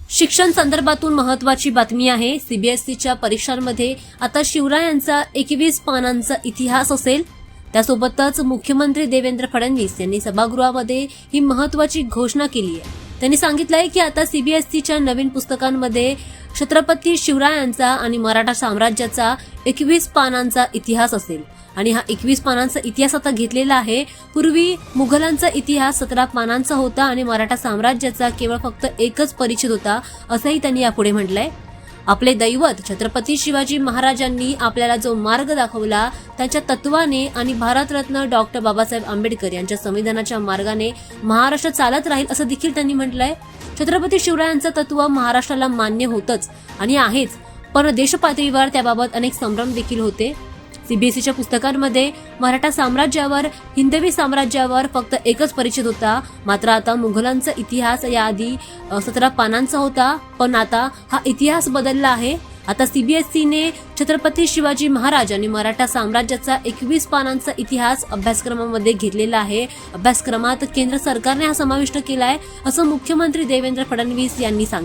शिक्षण संदर्भातून महत्त्वाची बातमी आहे। सीबीएसईच्या परीक्षांमध्ये आता शिवरायांचा 21 पानांचा इतिहास असेल। त्यासोबतच मुख्यमंत्री देवेंद्र फडणवीस यांनी सभागृहामध्ये ही महत्त्वाची घोषणा केली आहे। त्यांनी सांगितलंय की आता सीबीएसईच्या नवीन पुस्तकांमध्ये छत्रपती शिवरायांचा आणि मराठा साम्राज्याचा 21 पानांचा इतिहास असेल आणि हा 21 पानांचा इतिहास आता घेतलेला आहे। पूर्वी मुघलांचा इतिहास 17 पानांचा होता आणि मराठा साम्राज्याचा केवळ फक्त एकच परिच्छेद होता, असंही त्यांनी यापुढे म्हटलंय। आपले दैवत छत्रपती शिवाजी महाराजांनी आपल्याला जो मार्ग दाखवला त्यांच्या तत्वाने आणि भारतरत्न डॉक्टर बाबासाहेब आंबेडकर यांच्या संविधानाच्या मार्गाने महाराष्ट्र चालत राहील असं देखील त्यांनी म्हटलंय। छत्रपती शिवरायांचं तत्व महाराष्ट्राला मान्य होतच आणि आहेच, पण देशपातळीवर त्याबाबत अनेक संभ्रम देखील होते। सीबीएसईच्या पुस्तकांमध्ये मराठा साम्राज्यावर, हिंदवी साम्राज्यावर फक्त एकच परिच्छेद होता, मात्र आता मुघलांचा इतिहास याआधी 17 पानांचा होता, पण आता हा इतिहास बदलला आहे। आता सीबीएसईने छत्रपती शिवाजी महाराज आणि मराठा साम्राज्याचा 21 पानांचा इतिहास अभ्यासक्रमामध्ये घेतलेला आहे। अभ्यासक्रमात केंद्र सरकारने हा समाविष्ट केलाय, असं मुख्यमंत्री देवेंद्र फडणवीस यांनी सांगितलं।